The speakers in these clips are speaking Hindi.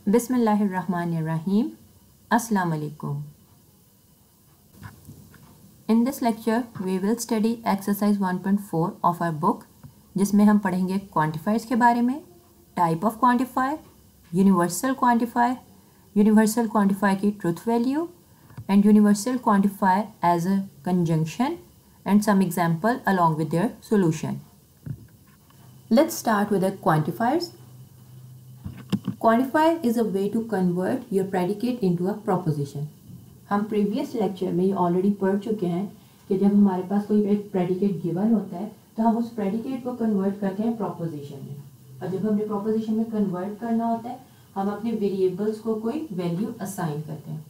Bismillahirrahmanirrahim. Assalamu alaikum. In this lecture, we will study exercise 1.4 of our book, जिसमें हम पढ़ेंगे quantifiers के बारे में, type of quantifier, universal quantifier की truth value, and universal quantifier as a conjunction, and some example along with their solution. Let's start with the quantifiers. Quantifier is a way to convert your predicate into a proposition. हम previous lecture में ये already पढ़ चुके हैं कि जब हमारे पास कोई एक predicate given होता है तो हम उस predicate को convert करते हैं proposition में, और जब हमने proposition में convert करना होता है हम अपने variables को कोई value assign करते हैं.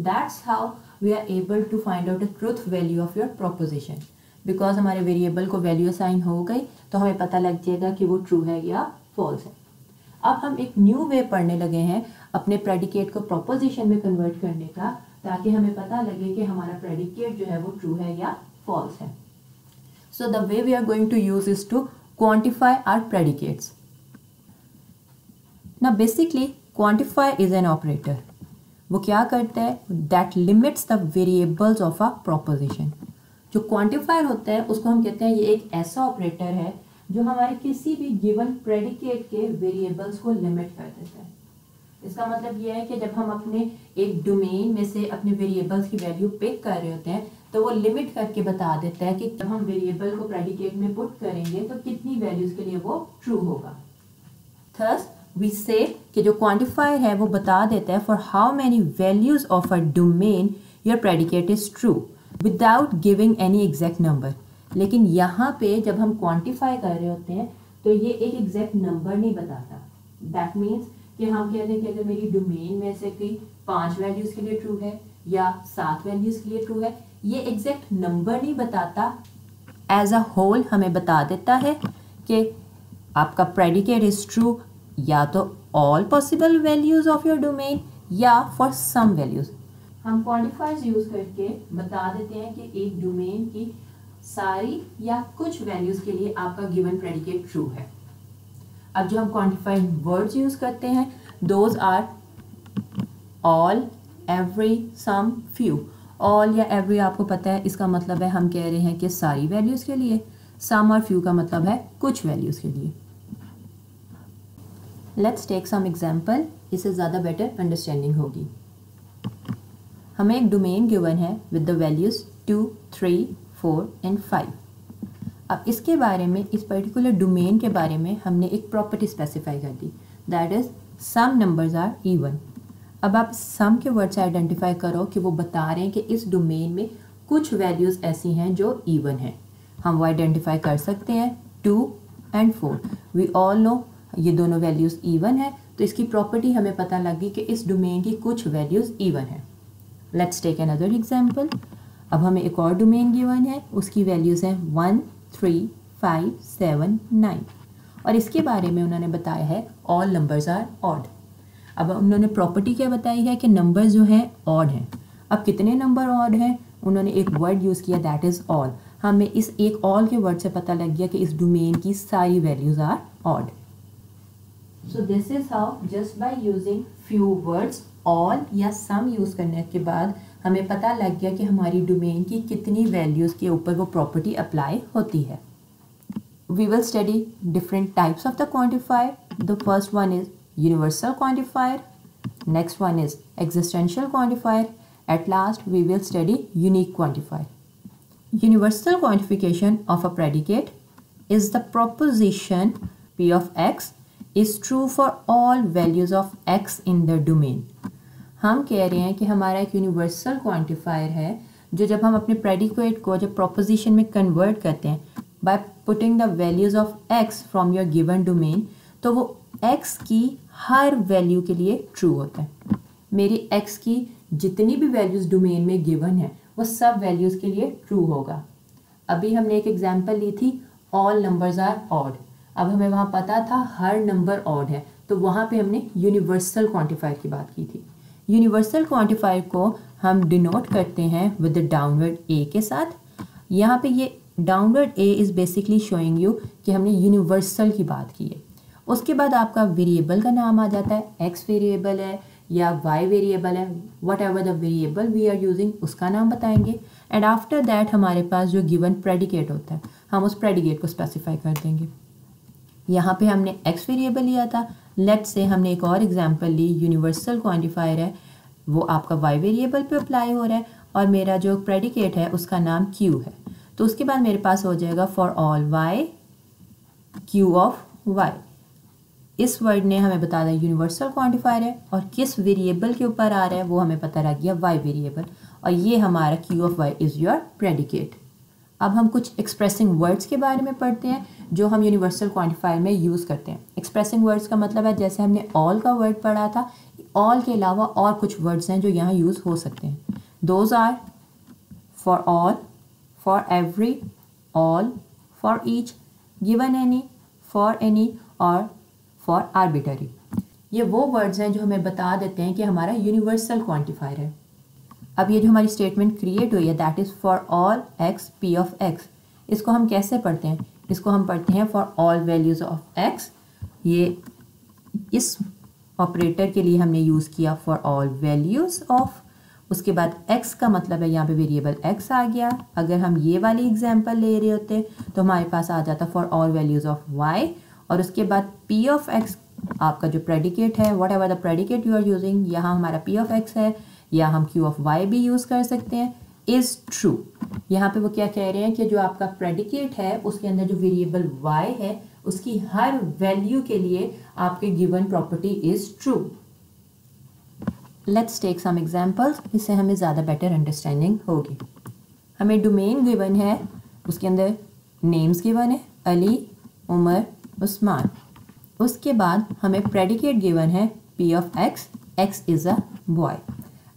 That's how we are able to find out the truth value of your proposition. Because हमारे variable को value assign हो गई तो हमें पता लग जाएगा कि वो true है या false है. अब हम एक न्यू वे पढ़ने लगे हैं अपने प्रेडिकेट को प्रोपोजिशन में कन्वर्ट करने का, ताकि हमें पता लगे कि हमारा प्रेडिकेट जो है वो ट्रू है या फॉल्स है. So the way we are going to use is to quantify our predicates. Now basically quantify is an operator. वो क्या करता है? That limits the variables of a proposition. जो क्वांटिफायर होता है उसको हम कहते हैं ये एक ऐसा ऑपरेटर है जो हमारे किसी भी गिवन प्रेडिकेट के वेरिएबल्स को लिमिट कर देता है. इसका मतलब ये है कि जब हम अपने एक डोमेन में से अपने वेरिएबल्स की वैल्यू पिक कर रहे होते हैं तो वो लिमिट करके बता देता है कि जब हम वेरिएबल को प्रेडिकेट में पुट करेंगे तो कितनी वैल्यूज के लिए वो ट्रू होगा. थस वी से कि जो क्वांटिफायर है वो बता देता है for how many values of a domain your predicate is true without giving any exact number. लेकिन यहाँ पे जब हम क्वांटिफाई कर रहे होते हैं तो ये एक एग्जैक्ट नंबर नहीं बताता. दैट मीन्स कि हम कहते हैं कि अगर मेरी डोमेन में से कोई 5 वैल्यूज के लिए ट्रू है या 7 वैल्यूज के लिए ट्रू है, ये एग्जैक्ट नंबर नहीं बताता. एज अ होल हमें बता देता है कि आपका प्रेडिकेट इज ट्रू या तो all possible values of your domain या फॉर सम वैल्यूज. हम क्वांटिफायर्स यूज करके बता देते हैं कि एक डोमेन की सारी या कुछ वैल्यूज के लिए आपका गिवन प्रेडिकेट ट्रू है. अब जो हम क्वांटिफाइंग वर्ड्स यूज करते हैं those are all, every, some, few. All या एवरी आपको पता है इसका मतलब है हम कह रहे हैं कि सारी वैल्यूज के लिए. सम और फ्यू का मतलब है कुछ वैल्यूज के लिए. लेट्स टेक सम एग्जांपल, इससे ज़्यादा बेटर अंडरस्टैंडिंग होगी. हमें एक डोमेन गिवन है विद द वैल्यूज 2, 3, 4 and 5. अब इसके बारे में, इस पर्टिकुलर डोमेन के बारे में हमने एक प्रॉपर्टी स्पेसिफाई कर दी, that is some numbers are even. अब आप सम के वर्ड से आइडेंटिफाई करो कि वो बता रहे हैं कि इस डोमेन में कुछ वैल्यूज़ ऐसी हैं जो इवन हैं. हम वो आइडेंटिफाई कर सकते हैं 2 and 4. वी ऑल नो ये दोनों वैल्यूज़ इवन है, तो इसकी प्रॉपर्टी हमें पता लगी कि इस डोमेन की कुछ वैल्यूज़ इवन है. Let's take another example. अब हमें एक और डोमेन गिवन है, उसकी वैल्यूज़ हैं 1, 3, 5, 7, 9, और इसके बारे में उन्होंने बताया है ऑल नंबर्स आर ऑड. अब उन्होंने प्रॉपर्टी क्या बताई है कि नंबर्स जो हैं ऑड हैं. अब कितने नंबर ऑड हैं? उन्होंने एक वर्ड यूज़ किया दैट इज़ ऑल. हमें इस एक ऑल के वर्ड से पता लग गया कि इस डोमेन की सारी values are odd. So this is how just by using few words all या सम यूज़ करने के बाद हमें पता लग गया कि हमारी डोमेन की कितनी वैल्यूज़ के ऊपर वो प्रॉपर्टी अप्लाई होती है. We will study different types of the quantifier. The first one is universal quantifier, next one is existential quantifier, at last we will study unique quantifier. Universal quantification of a predicate is the proposition p of x is true for all values of x in the domain. हम कह रहे हैं कि हमारा एक यूनिवर्सल क्वांटिफायर है जो जब हम अपने प्रेडिकेट को जब प्रोपोजिशन में कन्वर्ट करते हैं by putting the values of x from your given domain, तो वो x की हर वैल्यू के लिए ट्रू होता है. मेरी x की जितनी भी वैल्यूज़ डोमेन में गिवन है वो सब वैल्यूज़ के लिए ट्रू होगा. अभी हमने एक एग्जाम्पल ली थी ऑल नंबर्स आर ऑड. अब हमें वहाँ पता था हर नंबर ऑड है, तो वहाँ पे हमने यूनिवर्सल क्वांटिफायर की बात की थी. यूनिवर्सल क्वांटिफायर को हम डिनोट करते हैं विद द डाउनवर्ड ए के साथ. यहाँ पे ये downward A is basically showing you कि हमने यूनिवर्सल की बात की है. उसके बाद आपका वेरिएबल का नाम आ जाता है, एक्स वेरिएबल है या वाई वेरिएबल है, whatever the variable we are using उसका नाम बताएंगे। एंड आफ्टर दैट हमारे पास जो गिवन प्रेडिकेट होता है हम उस प्रेडिकेट को स्पेसिफाई कर देंगे। यहाँ पे हमने एक्स वेरिएबल लिया था, लेट्स से हमने एक और एग्जांपल ली, यूनिवर्सल क्वांटिफायर है, वो आपका वाई वेरिएबल पे अप्लाई हो रहा है और मेरा जो प्रेडिकेट है उसका नाम क्यू है। तो उसके बाद मेरे पास हो जाएगा for all Y Q of Y. इस वर्ड ने हमें बता दिया यूनिवर्सल क्वांटिफायर है और किस वेरिएबल के ऊपर आ रहा है वो हमें पता लग गया, वाई वेरिएबल, और ये हमारा Q of Y is your predicate. अब हम कुछ एक्सप्रेसिंग वर्ड्स के बारे में पढ़ते हैं जो हम यूनिवर्सल क्वांटिफायर में यूज़ करते हैं। एक्सप्रेसिंग वर्ड्स का मतलब है जैसे हमने ऑल का वर्ड पढ़ा था, ऑल के अलावा और कुछ वर्ड्स हैं जो यहाँ यूज़ हो सकते हैं। Those are for all, for every, all, for each, given any, for any और फॉर आर्बिटरी। ये वो वर्ड्स हैं जो हमें बता देते हैं कि हमारा यूनिवर्सल क्वांटिफायर है। अब ये जो हमारी स्टेटमेंट क्रिएट हुई है that is for all x P of x, इसको हम कैसे पढ़ते हैं? इसको हम पढ़ते हैं for all values of x. ये इस ऑपरेटर के लिए हमने यूज़ किया फॉर ऑल वैल्यूज़ ऑफ, उसके बाद x का मतलब है यहाँ पे वेरिएबल x आ गया। अगर हम ये वाली एग्जांपल ले रहे होते तो हमारे पास आ जाता for all values of y, और उसके बाद p ऑफ x आपका जो प्रेडिकेट है, whatever the predicate you are using, यहाँ हमारा p ऑफ x है या हम q ऑफ y भी यूज़ कर सकते हैं, इज़ ट्रू। यहाँ पे वो क्या कह रहे हैं कि जो आपका प्रेडिकेट है उसके अंदर जो वेरिएबल y है उसकी हर वैल्यू के लिए आपके given property is true. Let's take some examples, इससे हमें ज़्यादा बेटर अंडरस्टैंडिंग होगी। हमें डोमेन गिवन है, उसके अंदर नेम्स गिवन है अली, उमर, उस्मान। उसके बाद हमें प्रेडिकेट गिवन है p of x, x is a boy.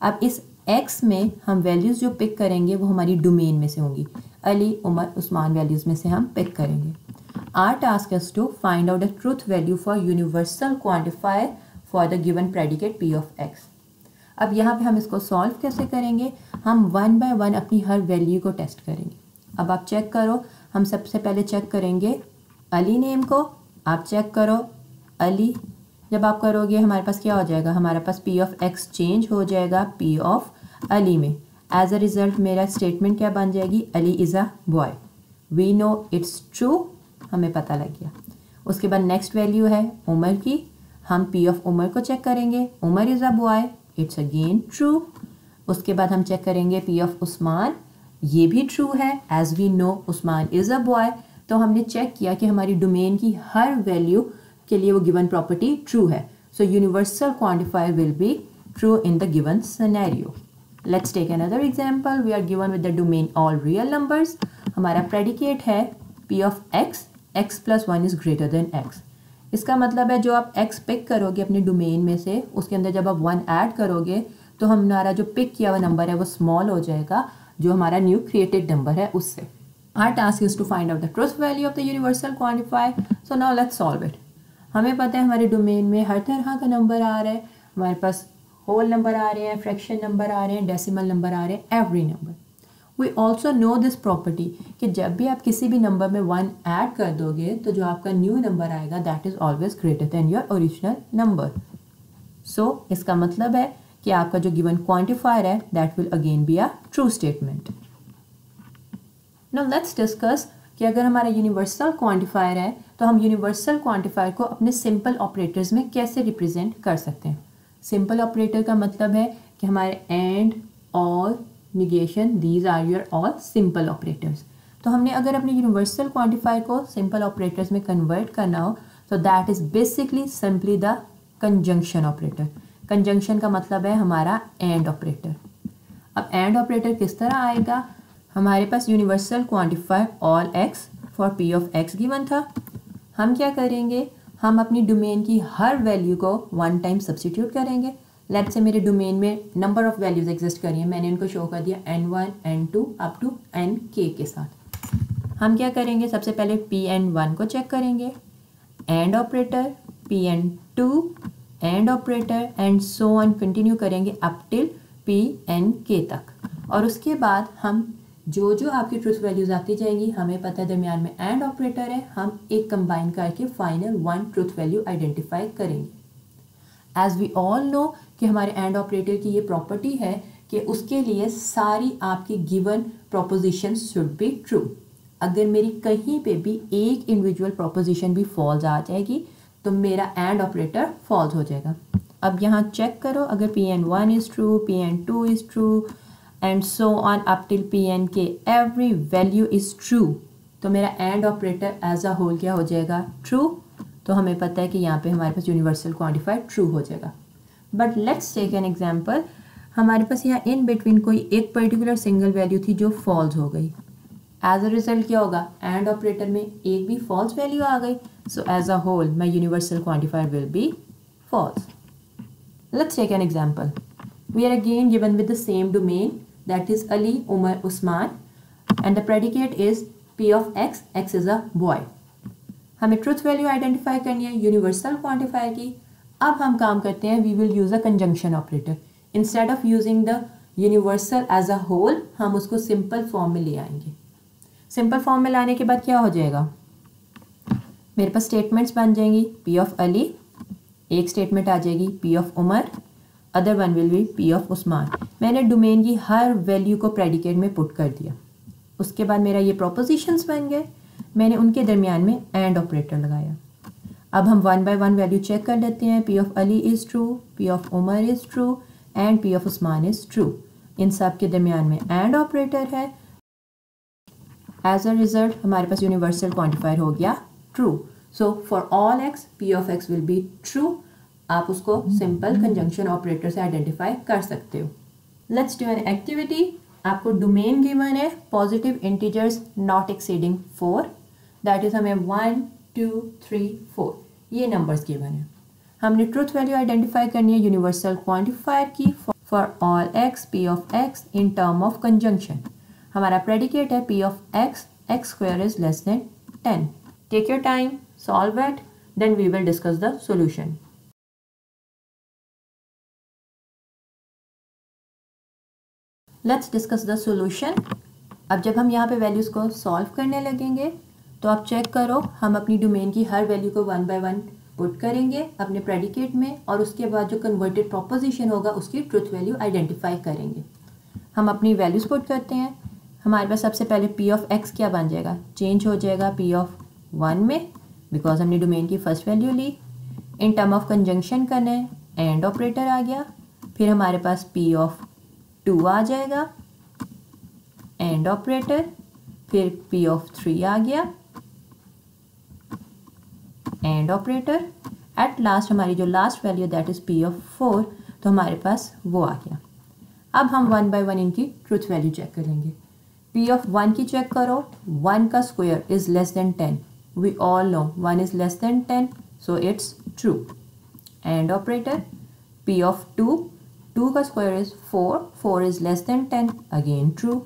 अब इस x में हम वैल्यूज़ जो पिक करेंगे वो हमारी डोमेन में से होंगी, अली, उमर, उस्मान वैल्यूज़ में से हम पिक करेंगे। Our task is to find out the truth value for universal quantifier for the given predicate p of x। अब यहाँ पे हम इसको सॉल्व कैसे करेंगे? हम वन बाय वन अपनी हर वैल्यू को टेस्ट करेंगे। अब आप चेक करो, हम सबसे पहले चेक करेंगे अली नेम को, आप चेक करो अली। जब आप करोगे हमारे पास क्या हो जाएगा? हमारे पास p ऑफ x चेंज हो जाएगा p ऑफ अली में। एज अ रिज़ल्ट मेरा स्टेटमेंट क्या बन जाएगी? Ali is a boy. We know it's true, हमें पता लग गया। उसके बाद नेक्स्ट वैल्यू है उमर की, हम p ऑफ उमर को चेक करेंगे, Umar is a boy, it's again true. उसके बाद हम चेक करेंगे p ऑफ उस्मान, ये भी ट्रू है, as we know Usman is a boy. तो हमने चेक किया कि हमारी डोमेन की हर वैल्यू के लिए वो गिवन प्रॉपर्टी ट्रू है। So universal quantifier will be true in the given scenario. Let's take another example, we are given with the domain all real numbers. हमारा प्रेडिकेट है p of x, x plus 1 is greater than x। इसका मतलब है जो आप x पिक करोगे अपने डोमेन में से, उसके अंदर जब आप 1 ऐड करोगे तो हमारा जो पिक किया हुआ नंबर है वो स्मॉल हो जाएगा जो हमारा न्यू क्रिएटेड नंबर है उससे। Our task is to find out the truth value of the universal quantifier. So now let's solve it. हमें पता है हमारे डोमेन में हर तरह का नंबर आ रहा है, हमारे पास होल नंबर आ रहे हैं, फ्रैक्शन नंबर आ रहे हैं, डेसिमल नंबर आ रहे हैं, every number. We also know this property कि जब भी आप किसी भी नंबर में 1 ऐड कर दोगे तो जो आपका न्यू नंबर आएगा that is always greater than your original number. So इसका मतलब है कि आपका जो गिवन क्वांटिफायर है that will again be a true statement. Now let's discuss कि अगर हमारा यूनिवर्सल क्वांटिफायर है तो हम यूनिवर्सल क्वांटिफायर को अपने सिंपल ऑपरेटर्स में कैसे रिप्रेजेंट कर सकते हैं। सिंपल ऑपरेटर का मतलब है कि हमारे एंड, और, negation, these are your all simple operators. तो हमने अगर अपने यूनिवर्सल क्वांटिफायर को सिंपल ऑपरेटर्स में कन्वर्ट करना हो तो that is basically simply the conjunction operator. Conjunction का मतलब है हमारा एंड ऑपरेटर। अब एंड ऑपरेटर किस तरह आएगा? हमारे पास universal quantifier all x for p of x given था। हम क्या करेंगे? हम अपनी डोमेन की हर वैल्यू को 1 टाइम सब्सटीट्यूट करेंगे। लेट्स से मेरे डोमेन में नंबर ऑफ वैल्यूज एग्जिस्ट करी है, मैंने इनको शो कर दिया n1, n2 up to nk के साथ। हम क्या करेंगे? सबसे पहले pn1 को चेक करेंगे, and operator, pn2, and operator, and so on continue करेंगे अप टिल pnk तक। और उसके बाद हम जो जो आपकी ट्रुथ वैल्यूज आती जाएंगी, हमें पता है दरमियान में एंड ऑपरेटर है, हम एक कंबाइन करके final one truth value identify करेंगे। एज वी ऑल नो कि हमारे एंड ऑपरेटर की ये प्रॉपर्टी है कि उसके लिए सारी आपकी given proposition should be true. अगर मेरी कहीं पे भी एक इंडिविजुअल प्रोपोजिशन भी फॉल्स आ जाएगी तो मेरा एंड ऑपरेटर फॉल्स हो जाएगा। अब यहाँ चेक करो, अगर Pn1 is true, Pn2 is true and so on up till Pn के एवरी वैल्यू इज़ ट्रू, तो मेरा and operator as a whole क्या हो जाएगा? ट्रू। तो हमें पता है कि यहाँ पे हमारे पास यूनिवर्सल क्वांटिफायर ट्रू हो जाएगा। But let's take an example, हमारे पास यहाँ इन बिटवीन कोई एक पर्टिकुलर सिंगल वैल्यू थी जो फॉल्स हो गई। एज अ रिजल्ट क्या होगा? एंड ऑपरेटर में एक भी फॉल्स वैल्यू आ गई, so as a whole my universal quantifier will be false. Let's take an example. We are again given with the same domain, that is Ali, Umar, Usman, and the predicate is P of X. X is a boy. हमें ट्रुथ वैल्यू आइडेंटिफाई करनी है यूनिवर्सल क्वांटिफायर की। अब हम काम करते हैं, we will use a conjunction operator. Instead of using the universal as a whole, हम उसको सिंपल फॉर्म में ले आएंगे। सिंपल फॉर्म में लाने के बाद क्या हो जाएगा? मेरे पास स्टेटमेंट्स बन जाएंगी। P of Ali, एक स्टेटमेंट आ जाएगी P of Umar, other one will be P of Usman. मैंने डोमेन की हर वैल्यू को प्रेडिकेट में पुट कर दिया। उसके बाद मेरा ये प्रोपोजिशंस बन गए, मैंने उनके दरमियान में एंड ऑपरेटर लगाया। अब हम one by one value check कर लेते हैं। P of Ali is true, P of Umar is true and P of Usman is true. इन सब के दरमियान में एंड ऑपरेटर है। एज अ रिजल्ट हमारे पास यूनिवर्सल क्वांटिफायर हो गया true. So for all x P of x will be true. आप उसको सिंपल कंजंक्शन ऑपरेटर से आइडेंटिफाई कर सकते हो। Let's do an activity. आपको डोमेन गिवन है positive integers not exceeding 4, that is हमें 1 2 3 4 ये नंबर्स गिवन है। हमने ट्रुथ वैल्यू आइडेंटिफाई करनी है यूनिवर्सल क्वांटिफायर की for all x P of x in term of conjunction. हमारा प्रेडिकेट है P of x, x square is less than 10. Take your time, solve it, then we will discuss the solution. Let's discuss the solution. अब जब हम यहाँ पे वैल्यूज़ को सॉल्व करने लगेंगे तो आप चेक करो, हम अपनी डोमेन की हर वैल्यू को वन बाय वन पुट करेंगे अपने प्रेडिकेट में और उसके बाद जो कन्वर्टेड प्रोपोजिशन होगा उसकी ट्रुथ वैल्यू आइडेंटिफाई करेंगे। हम अपनी वैल्यूज़ पुट करते हैं। हमारे पास सबसे पहले P of x क्या बन जाएगा? चेंज हो जाएगा P of 1 में, बिकॉज हमने डोमेन की फर्स्ट वैल्यू ली। इन टर्म ऑफ कंजंक्शन करना है, एंड ऑपरेटर आ गया। फिर हमारे पास P of 2 आ जाएगा, एंड ऑपरेटर। फिर P of 3 आ गया, एंड ऑपरेटर। एट लास्ट हमारी जो last value that is P of 4, तो हमारे पास वो आ गया। अब हम वन बाय वन इनकी ट्रुथ वैल्यू चेक करेंगे। P of 1 की चेक करो, 1 का square is less than 10। We all know 1 is less than 10, so it's true. And operator, P of 2, 2 का square is 4, 4 is less than 10, again true.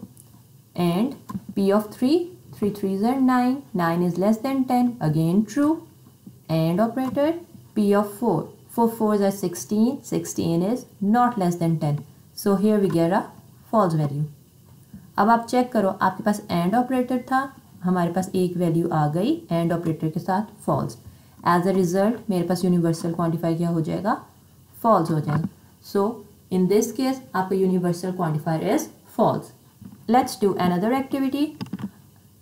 And P of 3, 3 3s are 9, 9 is less than 10, again true. And operator, P of 4, 4 4s are 16, 16 is not less than 10, so here we get a false value. अब आप चेक करो, आपके पास एंड ऑपरेटर था, हमारे पास एक वैल्यू आ गई एंड ऑपरेटर के साथ फॉल्स। एज अ रिजल्ट मेरे पास यूनिवर्सल क्वांटिफायर क्या हो जाएगा? फॉल्स हो जाएगा। सो इन दिस केस आपका universal quantifier is false. Let's do another activity.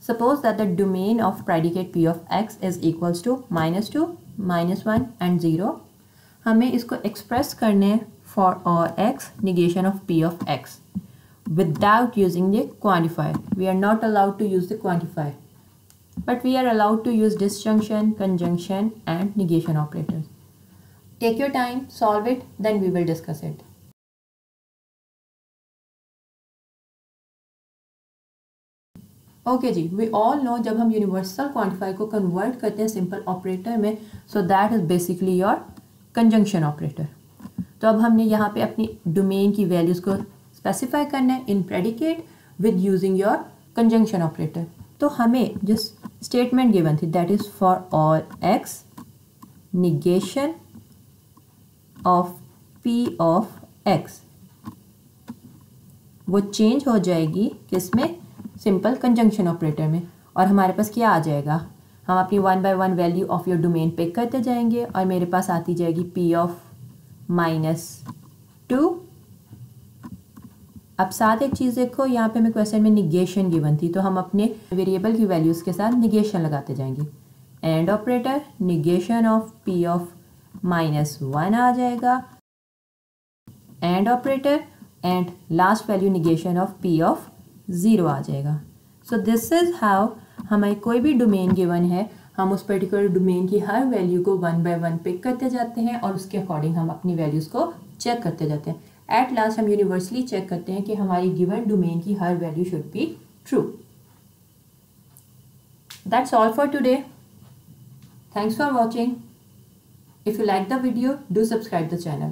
Suppose that the domain of predicate P of x is equals to -2, -1 and 0। हमें इसको एक्सप्रेस करने for all x negation of P of x without using the quantifier. We are not allowed to use the quantifier, but we are allowed to use disjunction, conjunction and negation operators. Take your time, solve it, then we will discuss it. Okay जी, we all know जब हम universal quantifier को convert करते हैं simple operator में, so that is basically your conjunction operator. तो अब हमने यहाँ पे अपनी domain की values को स्पेसिफाई करना है इन predicate with using your conjunction operator. तो हमें जो स्टेटमेंट गिवन थी that is for all x negation of P of x, वो चेंज हो जाएगी किसमें? सिंपल कंजंक्शन ऑपरेटर में, और हमारे पास क्या आ जाएगा, हम अपनी 1 by 1 value of your domain pick करते जाएंगे और मेरे पास आती जाएगी p ऑफ -2। अब साथ एक चीज़ देखो, यहाँ पे हमें क्वेश्चन में निगेशन गिवन थी, तो हम अपने वेरिएबल की वैल्यूज़ के साथ निगेशन लगाते जाएंगे। And operator, negation of p of -1 आ जाएगा, and operator, and last value negation of p of 0 आ जाएगा। सो दिस इज़ हाउ हमें कोई भी डोमेन गिवन है, हम उस पर्टिकुलर डोमेन की हर वैल्यू को 1 by 1 पिक करते जाते हैं और उसके अकॉर्डिंग हम अपनी वैल्यूज़ को चेक करते जाते हैं। एट लास्ट हम यूनिवर्सली चेक करते हैं कि हमारी गिवन डोमेन की हर value should be true. That's all for today. Thanks for watching. If you like the video, do subscribe the channel.